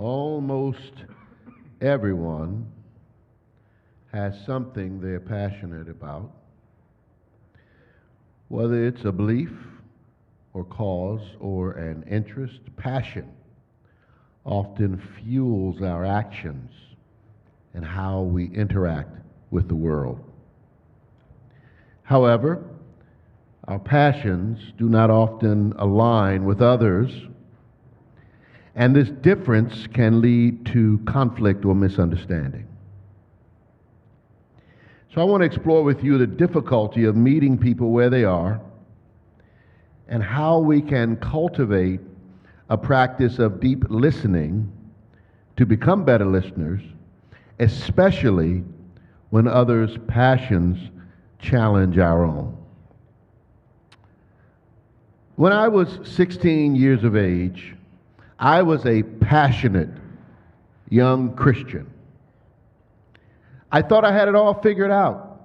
Almost everyone has something they're passionate about, whether it's a belief or cause or an interest. Passion often fuels our actions and how we interact with the world. However, our passions do not often align with others, and this difference can lead to conflict or misunderstanding. So I want to explore with you the difficulty of meeting people where they are and how we can cultivate a practice of deep listening to become better listeners, especially when others' passions challenge our own. When I was 16 years of age, I was a passionate young Christian. I thought I had it all figured out.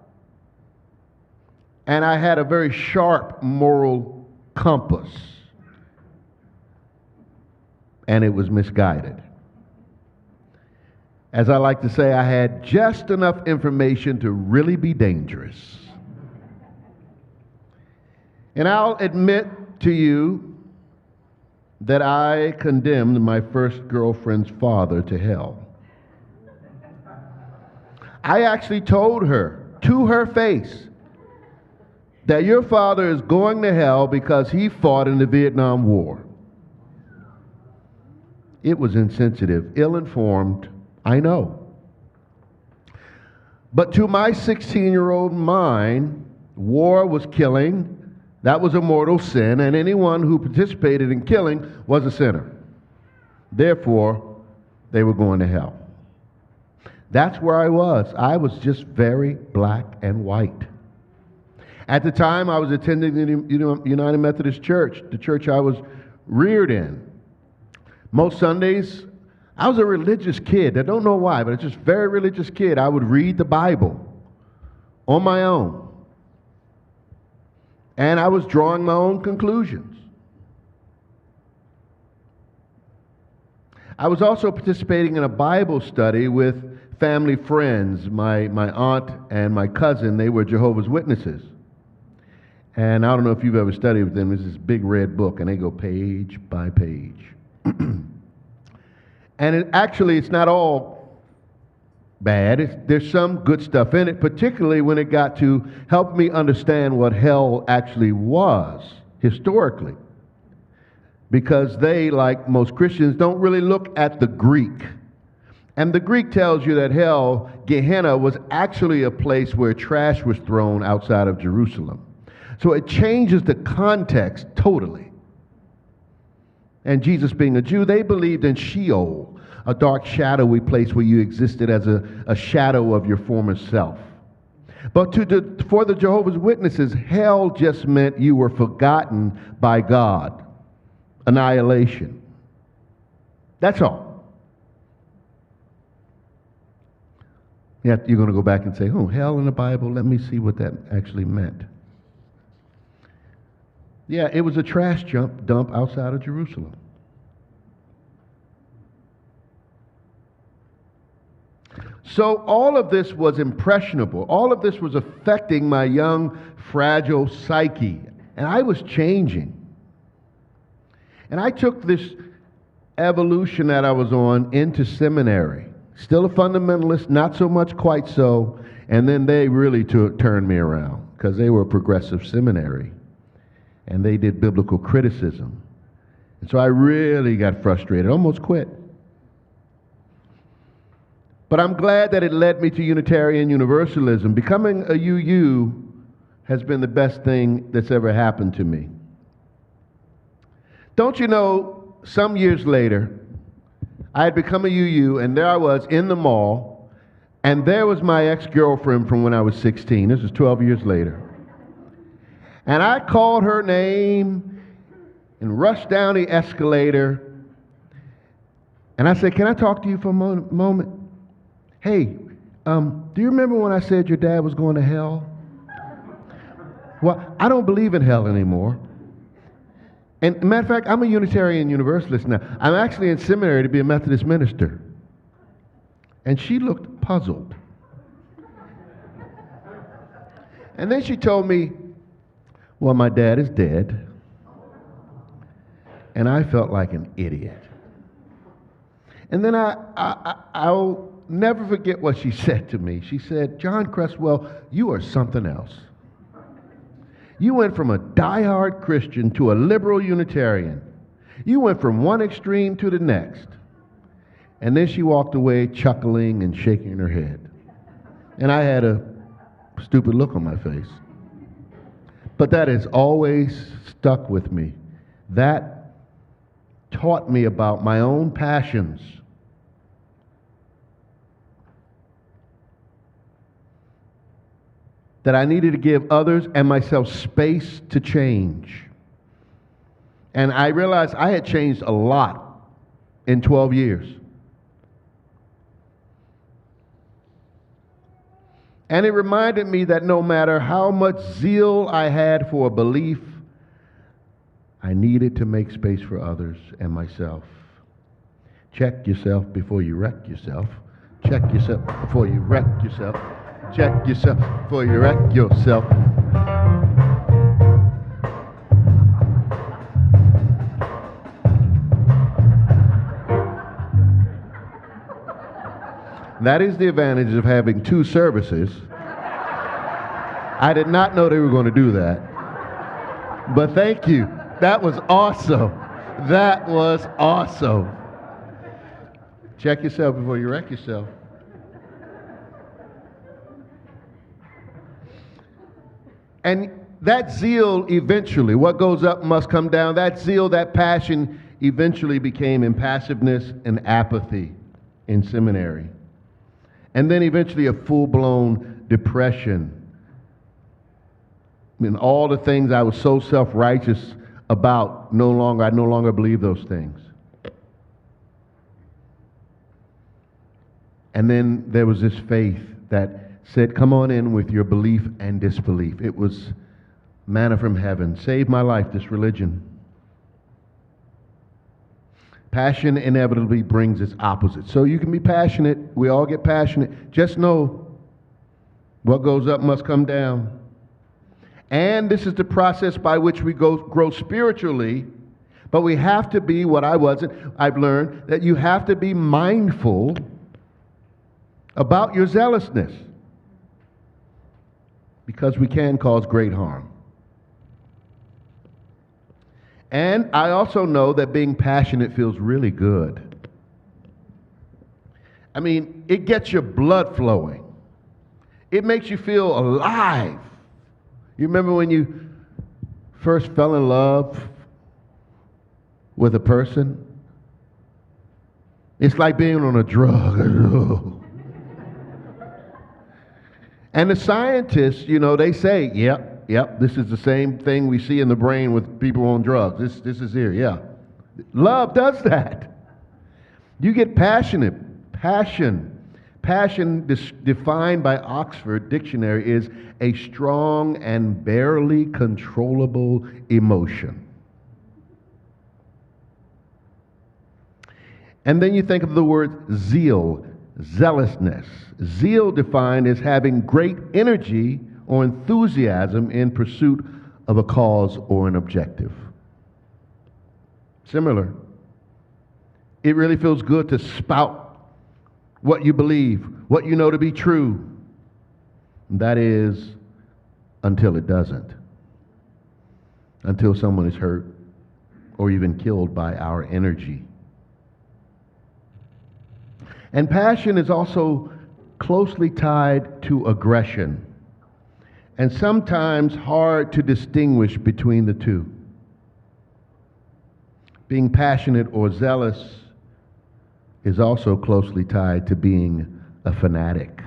And I had a very sharp moral compass. And it was misguided. As I like to say, I had just enough information to really be dangerous. And I'll admit to you that I condemned my first girlfriend's father to hell. I actually told her to her face that your father is going to hell because he fought in the Vietnam War. It was insensitive, ill-informed, I know. But to my 16-year-old mind, war was killing. That was a mortal sin, and anyone who participated in killing was a sinner. Therefore, they were going to hell. That's where I was. I was just very black and white. At the time, I was attending the United Methodist Church, the church I was reared in. Most Sundays, I was a religious kid. I don't know why, but I was just a very religious kid. I would read the Bible on my own. And I was drawing my own conclusions. I was also participating in a Bible study with family friends. My aunt and my cousin, they were Jehovah's Witnesses. And I don't know if you've ever studied with them. There's this big red book, and they go page by page. And it's not all bad. There's some good stuff in it, particularly when it got to help me understand what hell actually was historically. Because they, like most Christians, don't really look at the Greek. And the Greek tells you that hell, Gehenna, was actually a place where trash was thrown outside of Jerusalem. So it changes the context totally. And Jesus being a Jew, they believed in Sheol, a dark, shadowy place where you existed as a shadow of your former self. But for the Jehovah's Witnesses, hell just meant you were forgotten by God. Annihilation. That's all. You're going to go back and say, oh, hell in the Bible, let me see what that actually meant. Yeah, it was a trash dump outside of Jerusalem. So all of this was impressionable. All of this was affecting my young, fragile psyche. And I was changing. And I took this evolution that I was on into seminary. Still a fundamentalist, not so much quite so. And then they really turned me around because they were a progressive seminary. And they did biblical criticism. And so I really got frustrated, almost quit. But I'm glad that it led me to Unitarian Universalism. Becoming a UU has been the best thing that's ever happened to me. Don't you know, some years later, I had become a UU, and there I was in the mall, and there was my ex-girlfriend from when I was 16. This was 12 years later. And I called her name and rushed down the escalator. And I said, can I talk to you for a moment? Hey, do you remember when I said your dad was going to hell? Well, I don't believe in hell anymore. And matter of fact, I'm a Unitarian Universalist now. I'm actually in seminary to be a Methodist minister. And she looked puzzled. And then she told me, well, my dad is dead. And I felt like an idiot. And then I'll never forget what she said to me. She said, John Cresswell, you are something else. You went from a diehard Christian to a liberal Unitarian. You went from one extreme to the next. And then she walked away chuckling and shaking her head. And I had a stupid look on my face. But that has always stuck with me. That taught me about my own passions. That I needed to give others and myself space to change. And I realized I had changed a lot in 12 years. And it reminded me that no matter how much zeal I had for a belief, I needed to make space for others and myself. Check yourself before you wreck yourself. Check yourself before you wreck yourself. Check yourself before you wreck yourself. That is the advantage of having two services. I did not know they were going to do that. But thank you. That was awesome. That was awesome. Check yourself before you wreck yourself. And that zeal eventually, what goes up must come down, that zeal, that passion eventually became impassiveness and apathy in seminary. And then eventually a full-blown depression. I mean, all the things I was so self-righteous about, I no longer believe those things. And then there was this faith that said, come on in with your belief and disbelief. It was manna from heaven. Save my life, this religion. Passion inevitably brings its opposite. So you can be passionate. We all get passionate. Just know what goes up must come down. And this is the process by which we grow spiritually. But we have to be what I've learned that you have to be mindful about your zealousness. Because we can cause great harm. And I also know that being passionate feels really good. I mean, it gets your blood flowing. It makes you feel alive. You remember when you first fell in love with a person? It's like being on a drug. And the scientists, they say, yep, this is the same thing we see in the brain with people on drugs. This is here, yeah. Love does that. You get passionate. Passion, defined by Oxford Dictionary, is a strong and barely controllable emotion. And then you think of the word zeal, zealousness. Zeal defined as having great energy or enthusiasm in pursuit of a cause or an objective. Similar. It really feels good to spout what you believe, what you know to be true. That is, until it doesn't. Until someone is hurt or even killed by our energy. And passion is also closely tied to aggression, and sometimes hard to distinguish between the two. Being passionate or zealous is also closely tied to being a fanatic.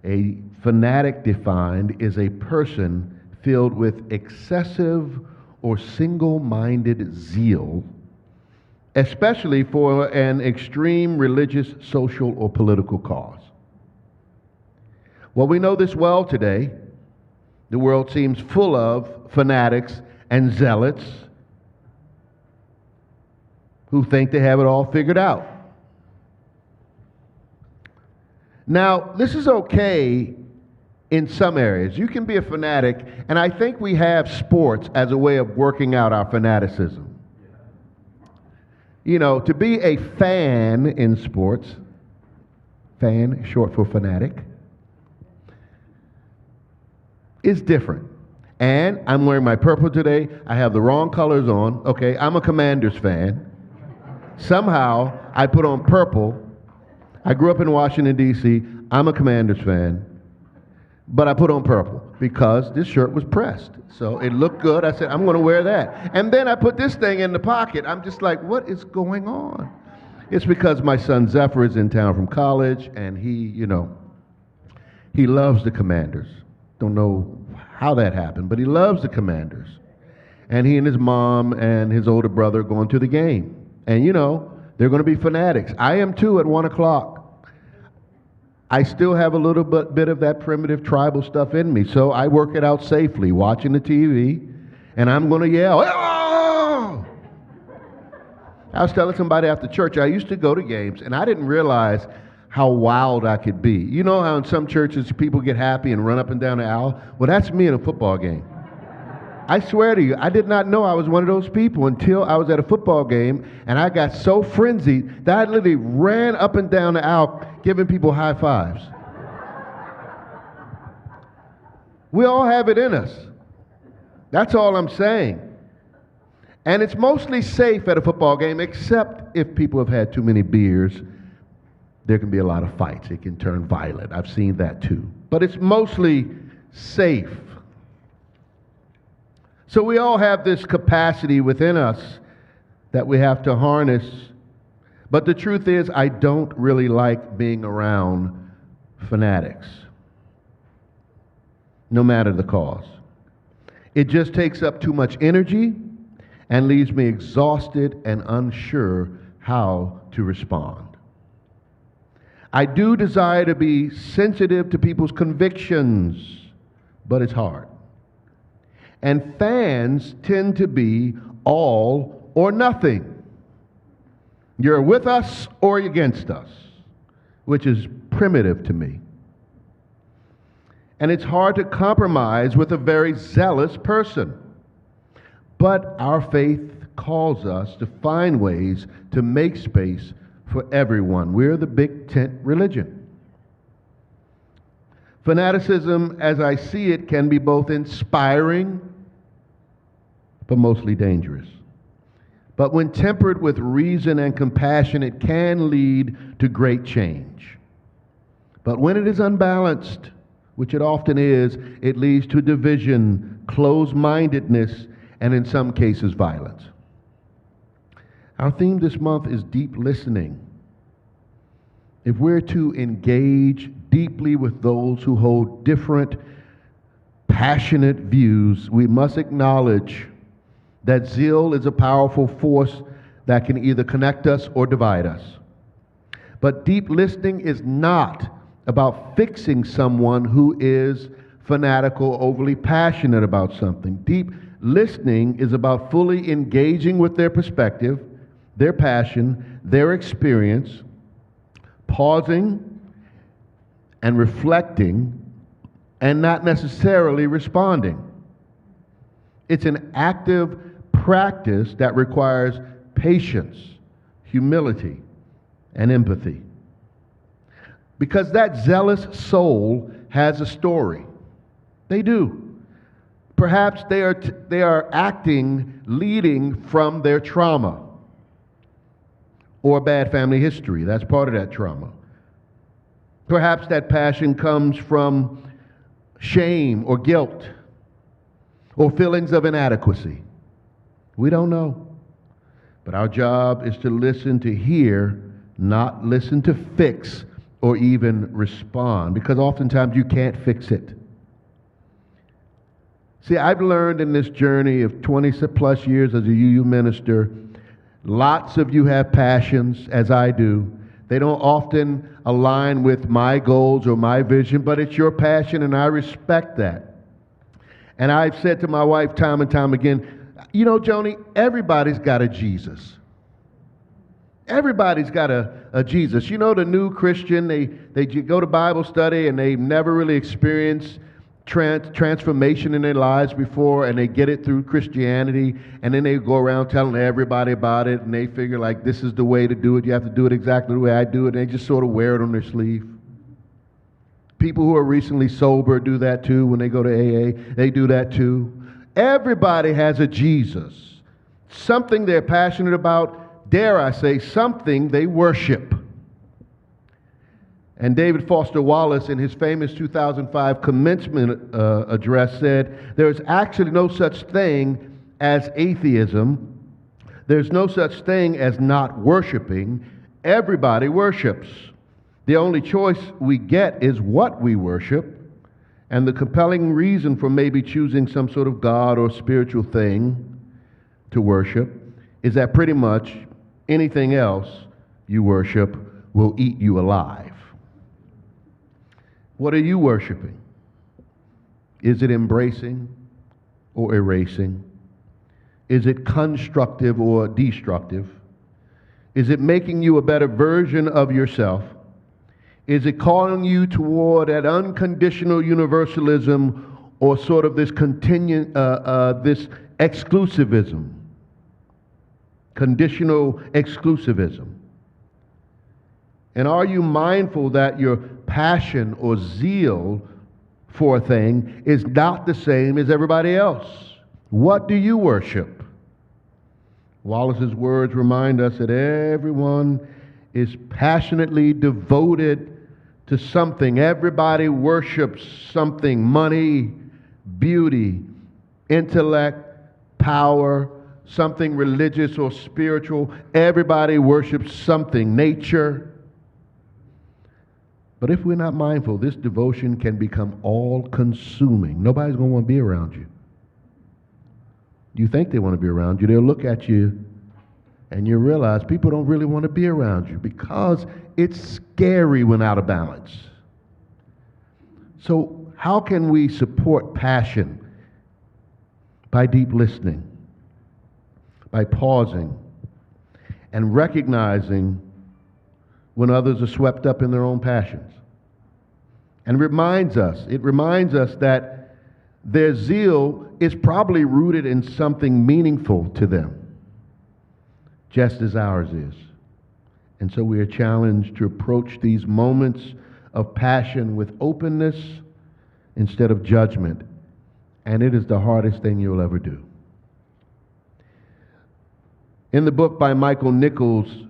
A fanatic, defined, is a person filled with excessive or single-minded zeal, especially for an extreme religious, social, or political cause. Well, we know this well today. The world seems full of fanatics and zealots who think they have it all figured out. Now, this is okay in some areas. You can be a fanatic, and I think we have sports as a way of working out our fanaticism. You know, to be a fan in sports, fan, short for fanatic, is different. And I'm wearing my purple today. I have the wrong colors on. Okay, I'm a Commanders fan. Somehow, I put on purple. I grew up in Washington, D.C. I'm a Commanders fan. But I put on purple because this shirt was pressed. So it looked good. I said, I'm going to wear that. And then I put this thing in the pocket. I'm just like, what is going on? It's because my son Zephyr is in town from college, and he loves the Commanders. Don't know how that happened, but he loves the Commanders. And he and his mom and his older brother are going to the game. And, they're going to be fanatics. I am too at 1 o'clock. I still have a little bit of that primitive tribal stuff in me, so I work it out safely, watching the TV, and I'm going to yell, "Oh!" I was telling somebody after church, I used to go to games, and I didn't realize how wild I could be. You know how in some churches people get happy and run up and down the aisle? Well, that's me in a football game. I swear to you, I did not know I was one of those people until I was at a football game, and I got so frenzied that I literally ran up and down the aisle giving people high fives. We all have it in us. That's all I'm saying. And it's mostly safe at a football game, except if people have had too many beers. There can be a lot of fights. It can turn violent. I've seen that too. But it's mostly safe. So we all have this capacity within us that we have to harness. But the truth is, I don't really like being around fanatics, no matter the cause. It just takes up too much energy and leaves me exhausted and unsure how to respond. I do desire to be sensitive to people's convictions, but it's hard. And fans tend to be all or nothing. You're with us or against us, which is primitive to me. And it's hard to compromise with a very zealous person. But our faith calls us to find ways to make space for everyone. We're the big tent religion. Fanaticism, as I see it, can be both inspiring, but mostly dangerous. But when tempered with reason and compassion, it can lead to great change. But when it is unbalanced, which it often is, it leads to division, closed-mindedness, and in some cases, violence. Our theme this month is deep listening. If we're to engage deeply with those who hold different, passionate views, we must acknowledge that zeal is a powerful force that can either connect us or divide us. But deep listening is not about fixing someone who is fanatical, overly passionate about something. Deep listening is about fully engaging with their perspective, their passion, their experience, pausing and reflecting, and not necessarily responding. It's an active practice that requires patience, humility, and empathy. Because that zealous soul has a story. They do. Perhaps they are acting, leading from their trauma or bad family history. That's part of that trauma. Perhaps that passion comes from shame or guilt or feelings of inadequacy. We don't know. But our job is to listen to hear, not listen to fix or even respond, because oftentimes you can't fix it. See, I've learned in this journey of 20 plus years as a UU minister, lots of you have passions, as I do. They don't often align with my goals or my vision, but it's your passion, and I respect that. And I've said to my wife time and time again, You know, Joni, everybody's got a Jesus. Everybody's got a Jesus. You know, the new Christian, they go to Bible study and they've never really experienced transformation in their lives before, and they get it through Christianity, and then they go around telling everybody about it, and they figure like this is the way to do it. You have to do it exactly the way I do it, and they just sort of wear it on their sleeve. People who are recently sober do that too. When they go to AA, they do that too. Everybody has a Jesus, something they're passionate about, dare I say, something they worship. And David Foster Wallace, in his famous 2005 commencement address, said, "There's actually no such thing as atheism. There's no such thing as not worshiping. Everybody worships. The only choice we get is what we worship. And the compelling reason for maybe choosing some sort of God or spiritual thing to worship is that pretty much anything else you worship will eat you alive." What are you worshiping? Is it embracing or erasing? Is it constructive or destructive? Is it making you a better version of yourself? Is it calling you toward that unconditional universalism or sort of this this exclusivism, conditional exclusivism? And are you mindful that your passion or zeal for a thing is not the same as everybody else? What do you worship? Wallace's words remind us that everyone is passionately devoted to something. Everybody worships something: money, beauty, intellect, power, something religious or spiritual. Everybody worships something, nature. But if we're not mindful, this devotion can become all-consuming. Nobody's going to want to be around you. You think they want to be around you. They'll look at you, and you realize people don't really want to be around you because it's scary when out of balance. So how can we support passion? By deep listening, by pausing, and recognizing when others are swept up in their own passions. And it reminds us that their zeal is probably rooted in something meaningful to them, just as ours is. And so we are challenged to approach these moments of passion with openness instead of judgment. And it is the hardest thing you'll ever do. In the book by Michael Nichols,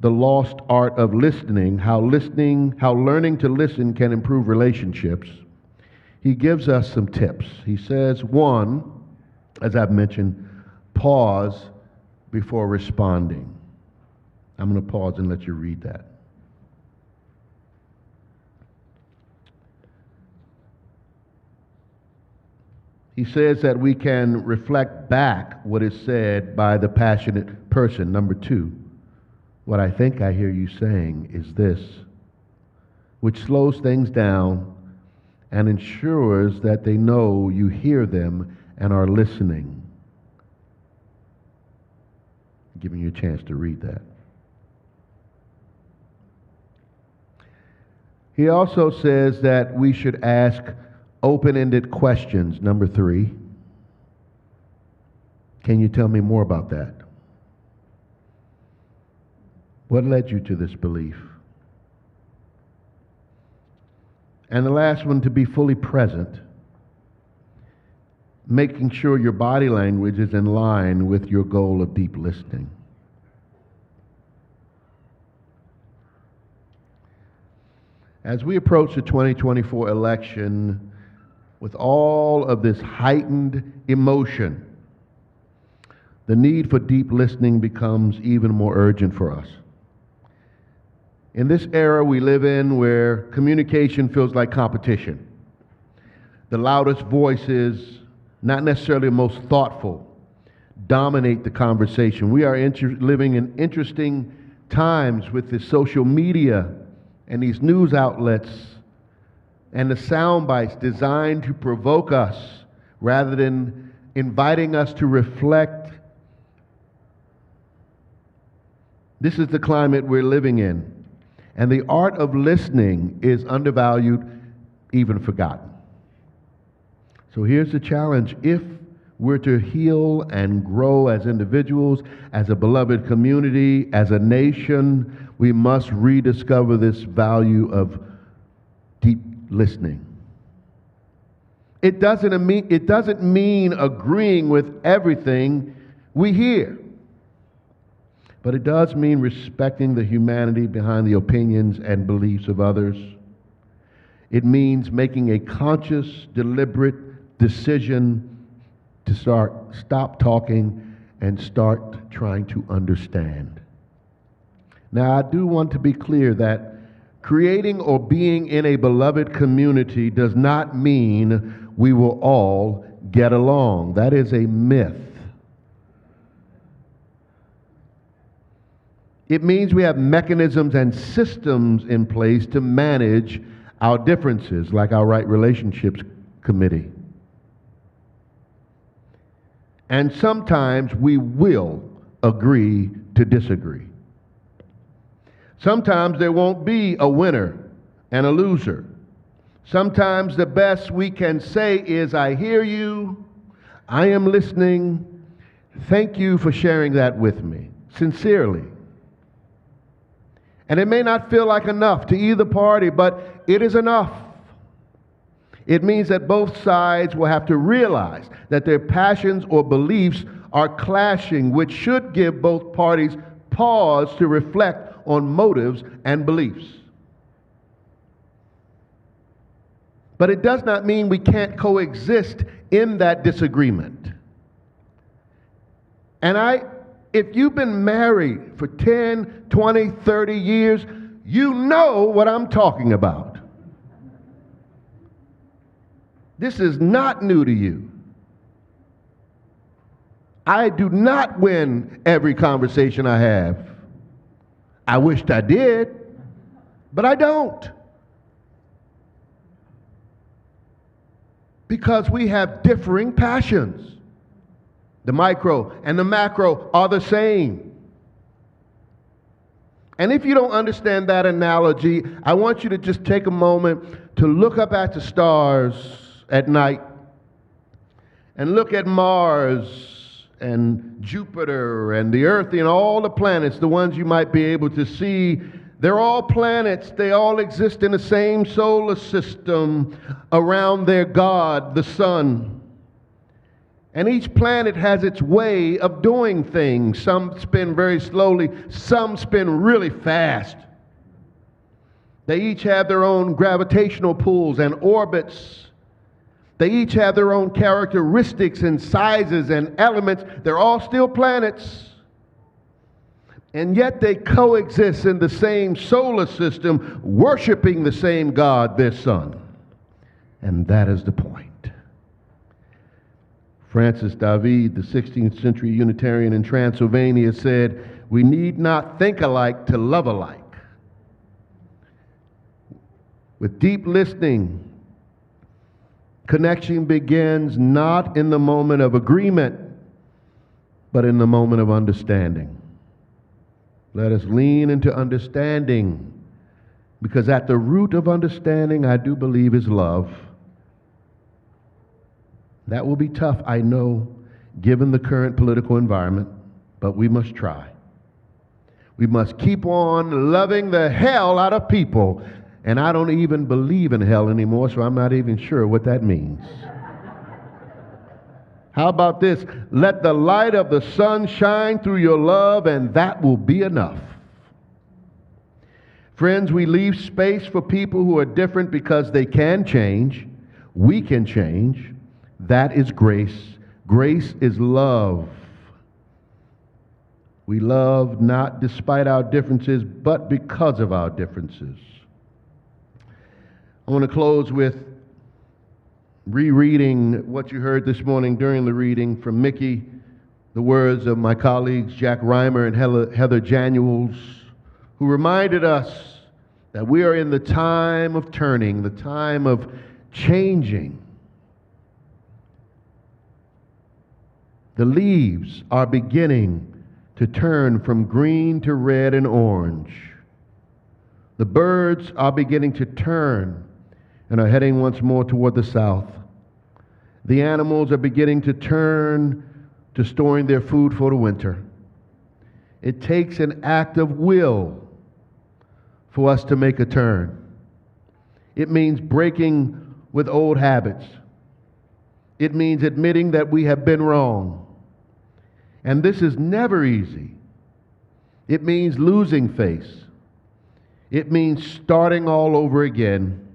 The Lost Art of Listening, how learning to listen can improve relationships, he gives us some tips. He says, one, as I've mentioned, pause before responding. I'm going to pause and let you read that. He says that we can reflect back what is said by the passionate person. Number two, what I think I hear you saying is this, which slows things down and ensures that they know you hear them and are listening. I'm giving you a chance to read that. He also says that we should ask open-ended questions. Number three, can you tell me more about that? What led you to this belief? And the last one, to be fully present, making sure your body language is in line with your goal of deep listening. As we approach the 2024 election, with all of this heightened emotion, the need for deep listening becomes even more urgent for us. In this era we live in where communication feels like competition, the loudest voices, not necessarily the most thoughtful, dominate the conversation. We are living in interesting times with the social media and these news outlets and the sound bites designed to provoke us rather than inviting us to reflect. This is the climate we're living in, and the art of listening is undervalued, even forgotten. So here's the challenge. If we're to heal and grow as individuals, as a beloved community, as a nation, we must rediscover this value of deep listening. It doesn't mean agreeing with everything we hear, but it does mean respecting the humanity behind the opinions and beliefs of others. It means making a conscious, deliberate decision to stop talking and start trying to understand. Now, I do want to be clear that creating or being in a beloved community does not mean we will all get along. That is a myth. It means we have mechanisms and systems in place to manage our differences, like our Right Relationships Committee. And sometimes we will agree to disagree. Sometimes there won't be a winner and a loser. Sometimes the best we can say is, I hear you, I am listening, thank you for sharing that with me, sincerely. And it may not feel like enough to either party, but it is enough. It means that both sides will have to realize that their passions or beliefs are clashing, which should give both parties pause to reflect on motives and beliefs. But it does not mean we can't coexist in that disagreement. And if you've been married for 10, 20, 30 years, you know what I'm talking about. This is not new to you. I do not win every conversation I have. I wished I did, but I don't. Because we have differing passions. The micro and the macro are the same. And if you don't understand that analogy, I want you to just take a moment to look up at the stars at night and look at Mars and Jupiter and the Earth and all the planets, the ones you might be able to see. They're all planets. They all exist in the same solar system around their God, the sun. And each planet has its way of doing things. Some spin very slowly, some spin really fast. They each have their own gravitational pulls and orbits. They each have their own characteristics and sizes and elements. They're all still planets. And yet they coexist in the same solar system, worshiping the same God, their sun. And that is the point. Francis David, the 16th century Unitarian in Transylvania, said, "We need not think alike to love alike." With deep listening, connection begins not in the moment of agreement, but in the moment of understanding. Let us lean into understanding, because at the root of understanding, I do believe, is love. That will be tough, I know, given the current political environment, but we must try. We must keep on loving the hell out of people. And I don't even believe in hell anymore, so I'm not even sure what that means. How about this? Let the light of the sun shine through your love, and that will be enough. Friends, we leave space for people who are different because they can change. We can change. That is grace. Grace is love. We love not despite our differences, but because of our differences. I want to close with rereading what you heard this morning during the reading from Mickey, the words of my colleagues Jack Reimer and Heather Januels, who reminded us that we are in the time of turning, the time of changing. The leaves are beginning to turn from green to red and orange. The birds are beginning to turn and are heading once more toward the south. The animals are beginning to turn to storing their food for the winter. It takes an act of will for us to make a turn. It means breaking with old habits. It means admitting that we have been wrong. And this is never easy. It means losing face. It means starting all over again.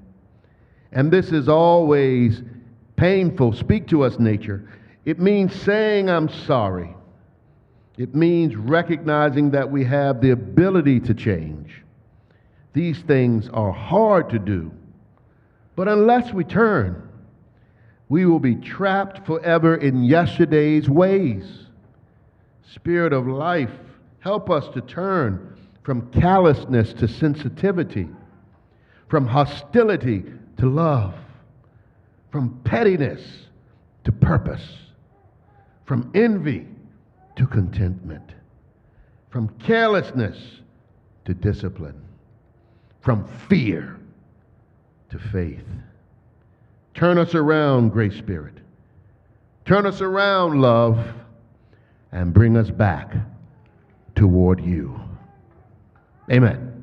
And this is always painful. Speak to us, nature. It means saying, I'm sorry. It means recognizing that we have the ability to change. These things are hard to do. But unless we turn, we will be trapped forever in yesterday's ways. Spirit of life, help us to turn from callousness to sensitivity, from hostility to love, from pettiness to purpose, from envy to contentment, from carelessness to discipline, from fear to faith. Turn us around, Great Spirit. Turn us around, love, and bring us back toward you. Amen.